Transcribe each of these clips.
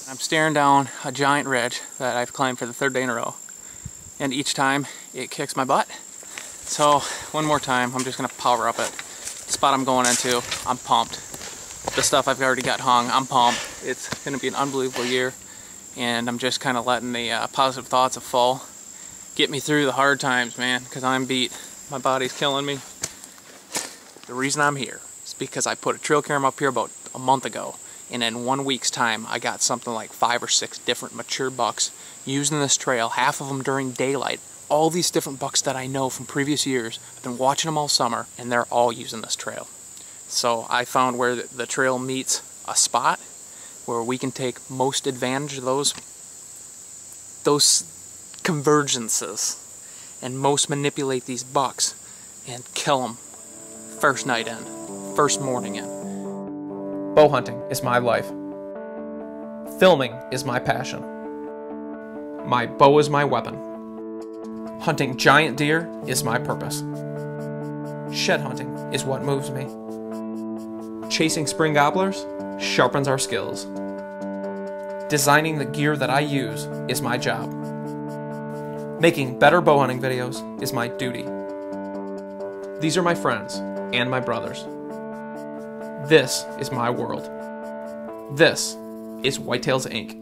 I'm staring down a giant ridge that I've climbed for the 3rd day in a row, and each time it kicks my butt. So one more time, I'm just gonna power up it. The spot I'm going into, I'm pumped. The stuff I've already got hung, I'm pumped. It's gonna be an unbelievable year, and I'm just kind of letting the positive thoughts of fall get me through the hard times, man, because I'm beat. My body's killing me. The reason I'm here is because I put a trail camera up here about a month ago, and in 1 week's time I got something like 5 or 6 different mature bucks using this trail, half of them during daylight. All these different bucks that I know from previous years, I've been watching them all summer, and they're all using this trail. So I found where the trail meets a spot where we can take most advantage of those convergences and most manipulate these bucks and kill them first night in, first morning in. Bow hunting is my life. Filming is my passion. My bow is my weapon. Hunting giant deer is my purpose. Shed hunting is what moves me. Chasing spring gobblers sharpens our skills. Designing the gear that I use is my job. Making better bow hunting videos is my duty. These are my friends and my brothers. This is my world. This is Whitetails Inc.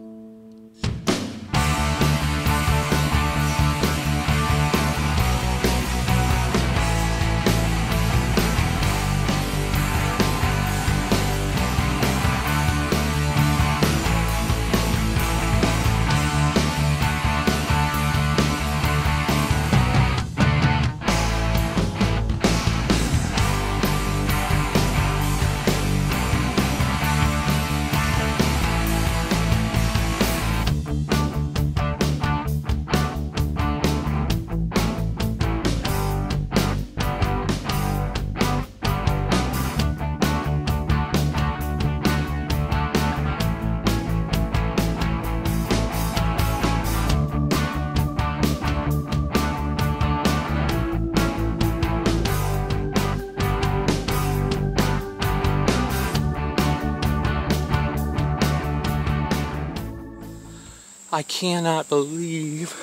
I cannot believe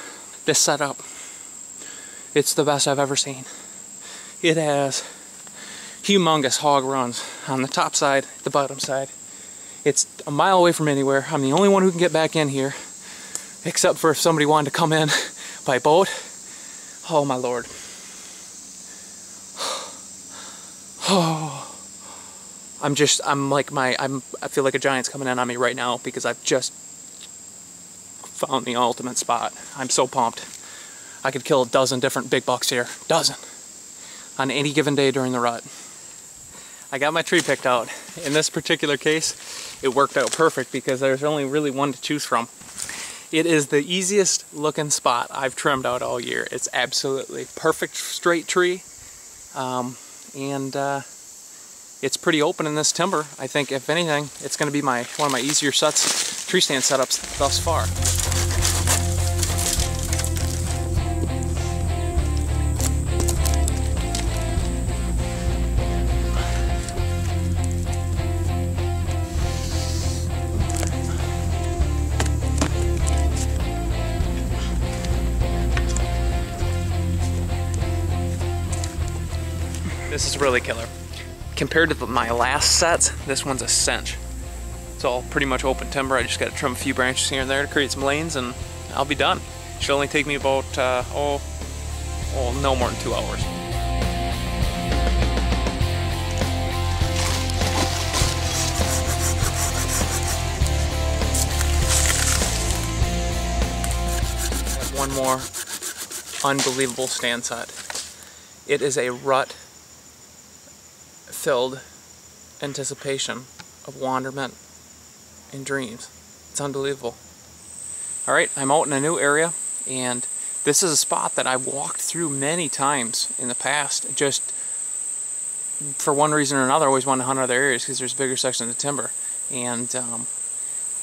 this setup. It's the best I've ever seen. It has humongous hog runs on the top side, the bottom side. It's a mile away from anywhere. I'm the only one who can get back in here, except for if somebody wanted to come in by boat. Oh my Lord. Oh. I feel like a giant's coming in on me right now because I've just found the ultimate spot. I'm so pumped. I could kill a dozen different big bucks here. Dozen. On any given day during the rut. I got my tree picked out. In this particular case, it worked out perfect because there's only really one to choose from. It is the easiest looking spot I've trimmed out all year. It's absolutely perfect straight tree. It's pretty open in this timber. I think if anything, it's going to be one of my easier tree stand setups thus far. This is really killer. Compared to my last sets, this one's a cinch. It's all pretty much open timber. I just got to trim a few branches here and there to create some lanes, and I'll be done. Should only take me about no more than 2 hours. One more unbelievable stand set. It is a rut-filled anticipation of wonderment and dreams. It's unbelievable. Alright, I'm out in a new area, and this is a spot that I've walked through many times in the past. Just for one reason or another, I always wanted to hunt other areas because there's bigger sections of timber. And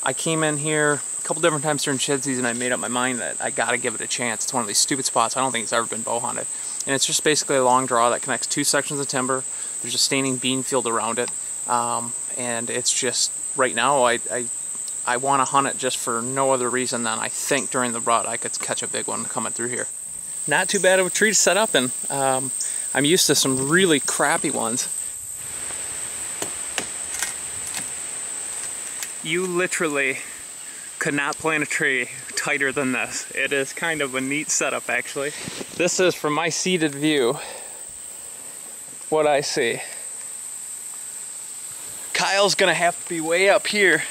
I came in here a couple different times during shed season. I made up my mind that I gotta give it a chance. It's one of these stupid spots. I don't think it's ever been bow hunted. And it's just basically a long draw that connects 2 sections of timber. There's a standing bean field around it. And it's just, right now, I I want to hunt it just for no other reason than I think during the rut I could catch a big one coming through here. Not too bad of a tree to set up in. I'm used to some really crappy ones. You literally could not plant a tree tighter than this. It is kind of a neat setup, actually. This is from my seated view what I see. Kyle's gonna have to be way up here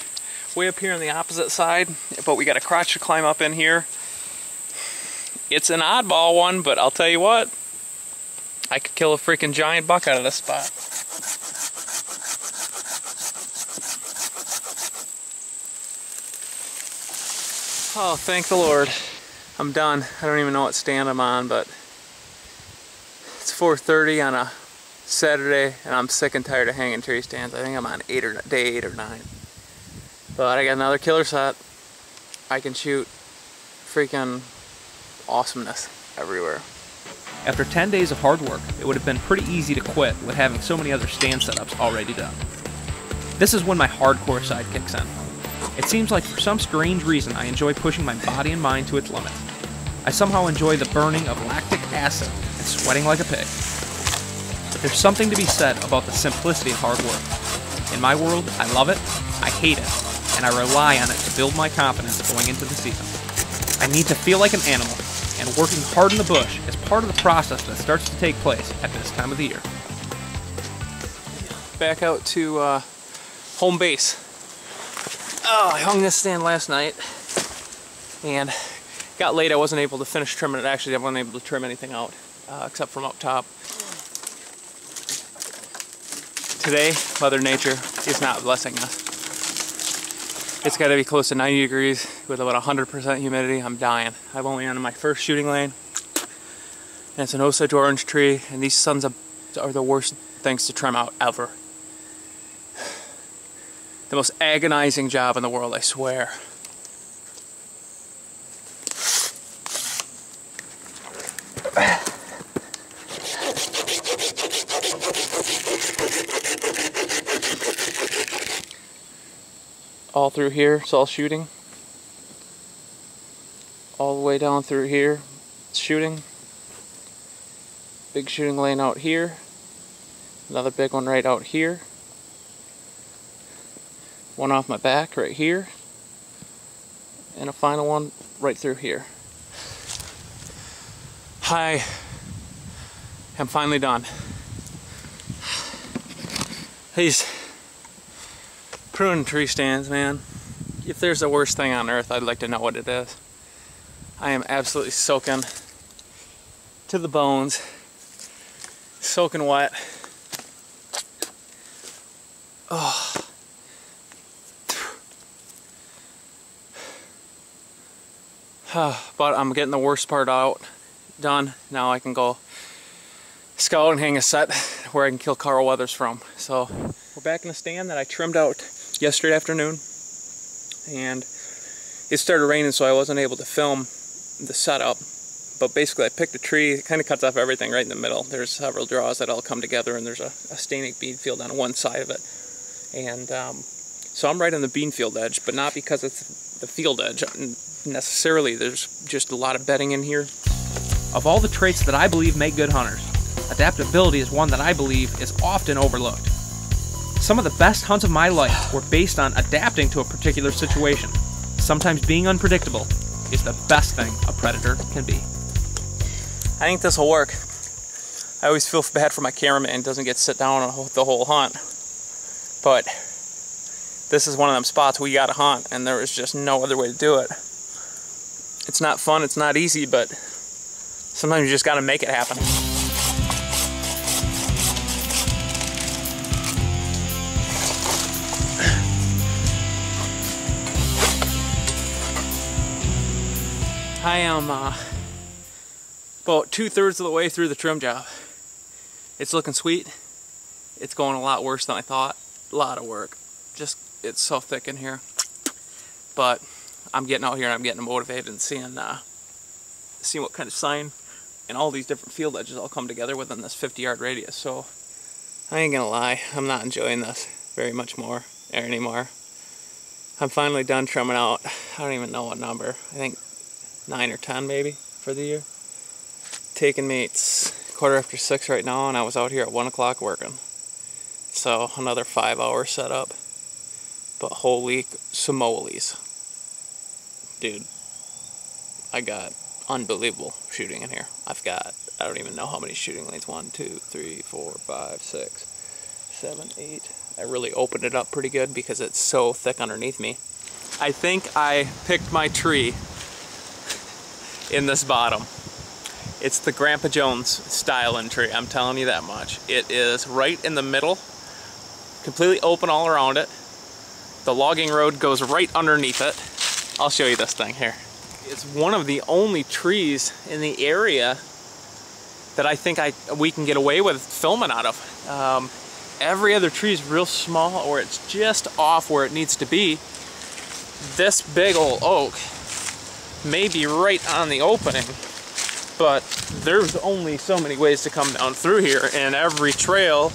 on the opposite side, but we got a crotch to climb up in here. It's an oddball one, but I'll tell you what, I could kill a freaking giant buck out of this spot. Oh, thank the Lord. I'm done. I don't even know what stand I'm on, but it's 4:30 on a Saturday, and I'm sick and tired of hanging tree stands. I think I'm on day 8 or 9. But I got another killer set. I can shoot freaking awesomeness everywhere. After 10 days of hard work, it would have been pretty easy to quit with having so many other stand setups already done. This is when my hardcore side kicks in. It seems like for some strange reason I enjoy pushing my body and mind to its limits. I somehow enjoy the burning of lactic acid and sweating like a pig. But there's something to be said about the simplicity of hard work. In my world, I love it, I hate it, and I rely on it to build my confidence going into the season. I need to feel like an animal, and working hard in the bush is part of the process that starts to take place at this time of the year. Back out to home base. Oh, I hung this stand last night and got late. I wasn't able to finish trimming it. Actually, I wasn't able to trim anything out except from up top. Today, Mother Nature is not blessing us. It's got to be close to 90 degrees with about 100% humidity. I'm dying. I'm only on my first shooting lane, and it's an Osage orange tree, and these sons are the worst things to trim out ever. The most agonizing job in the world, I swear. All through here, it's all shooting. All the way down through here, it's shooting. Big shooting lane out here. Another big one right out here. One off my back right here, and a final one right through here. I am finally done. These pruning tree stands, man, if there's the worst thing on earth, I'd like to know what it is. I am absolutely soaking to the bones, soaking wet. Oh. But I'm getting the worst part done. Now I can go scout and hang a set where I can kill Carl Weathers from. So we're back in the stand that I trimmed out yesterday afternoon, and it started raining, so I wasn't able to film the setup. But basically I picked a tree. It kind of cuts off everything right in the middle. There's several draws that all come together, and there's a stanic bean field on one side of it. And so I'm right on the bean field edge, but not because it's the field edge necessarily. There's just a lot of bedding in here. Of all the traits that I believe make good hunters, adaptability is one that I believe is often overlooked. Some of the best hunts of my life were based on adapting to a particular situation. Sometimes being unpredictable is the best thing a predator can be. I think this will work. I always feel bad for my cameraman, doesn't get to sit down on the whole hunt. But this is one of them spots we gotta hunt, and there is just no other way to do it. It's not fun, it's not easy, but sometimes you just gotta make it happen. I am about 2/3 of the way through the trim job. It's looking sweet. It's going a lot worse than I thought. A lot of work. Just, it's so thick in here. But I'm getting out here and I'm getting motivated and seeing what kind of sign and all these different field edges all come together within this 50-yard radius. So I ain't gonna lie, I'm not enjoying this very much more anymore. I'm finally done trimming out. I don't even know what number. I think 9 or 10 maybe for the year. Taking me, it's 6:15 right now, and I was out here at 1 o'clock working. So another 5-hour setup. But holy smolies. Dude, I got unbelievable shooting in here. I've got, I don't even know how many shooting lanes. 1, 2, 3, 4, 5, 6, 7, 8. I really opened it up pretty good because it's so thick underneath me. I think I picked my tree in this bottom. It's the Grandpa Jones styling tree, I'm telling you that much. It is right in the middle, completely open all around it. The logging road goes right underneath it. I'll show you this thing here. It's one of the only trees in the area that I think we can get away with filming out of. Every other tree is real small, or it's just off where it needs to be. This big old oak may be right on the opening, but there's only so many ways to come down through here, and every trail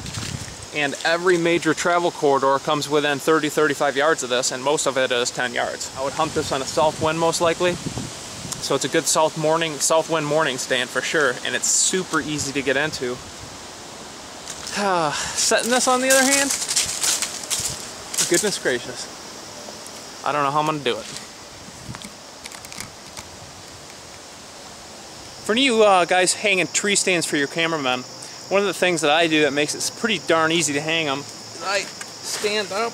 and every major travel corridor comes within 30-35 yards of this, and most of it is 10 yards. I would hunt this on a south wind most likely, so it's a good south wind morning stand for sure, and it's super easy to get into. Setting this on the other hand, goodness gracious, I don't know how I'm gonna do it. For you guys hanging tree stands for your cameramen, one of the things that I do that makes it pretty darn easy to hang them is I stand up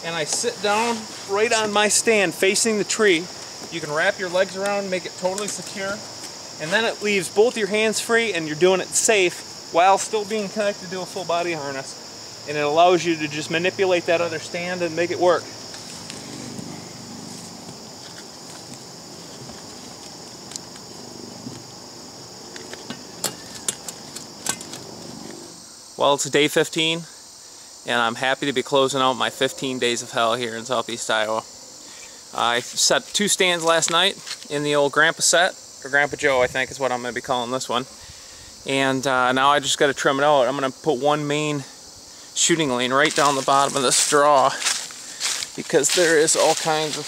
and I sit down right on my stand facing the tree. You can wrap your legs around, make it totally secure, and then it leaves both your hands free and you're doing it safe while still being connected to a full body harness. And it allows you to just manipulate that other stand and make it work. Well, it's day 15, and I'm happy to be closing out my 15 days of hell here in southeast Iowa. I set 2 stands last night in the old Grandpa set, or Grandpa Joe I think is what I'm going to be calling this one. And now I just got to trim it out. I'm going to put one main shooting lane right down the bottom of the straw, because there is all kinds of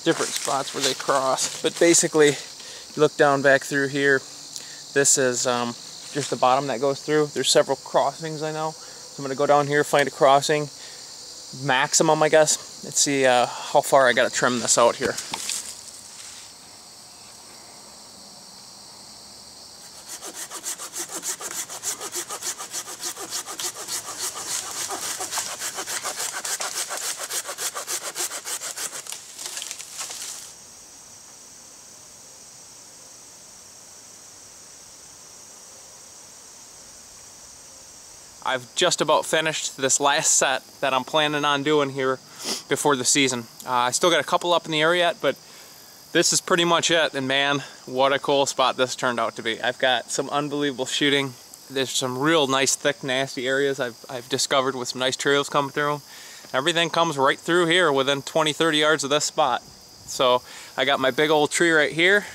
different spots where they cross. But basically, you look down back through here, this is just the bottom that goes through. There's several crossings I know. So I'm going to go down here, find a crossing, maximum I guess. Let's see how far I got to trim this out here. I've just about finished this last set that I'm planning on doing here before the season. I still got a couple up in the air yet, but this is pretty much it. And man, what a cool spot this turned out to be. I've got some unbelievable shooting. There's some real nice, thick, nasty areas I've discovered with some nice trails coming through them. Everything comes right through here within 20-30 yards of this spot. So I got my big old tree right here.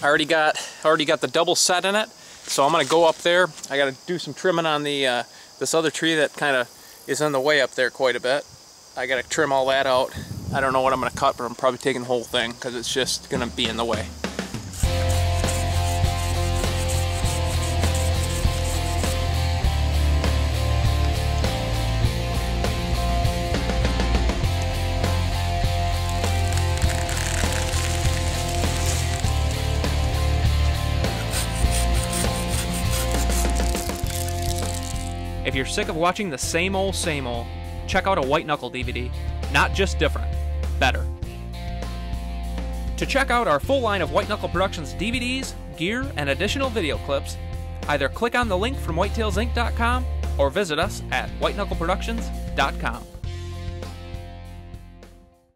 I already got the double set in it. So I'm going to go up there. I got to do some trimming on the this other tree that kind of is in the way up there quite a bit. I got to trim all that out. I don't know what I'm going to cut, but I'm probably taking the whole thing because it's just going to be in the way. If you're sick of watching the same old, check out a White Knuckle DVD. Not just different, better. To check out our full line of White Knuckle Productions DVDs, gear, and additional video clips, either click on the link from whitetailsinc.com or visit us at whiteknuckleproductions.com.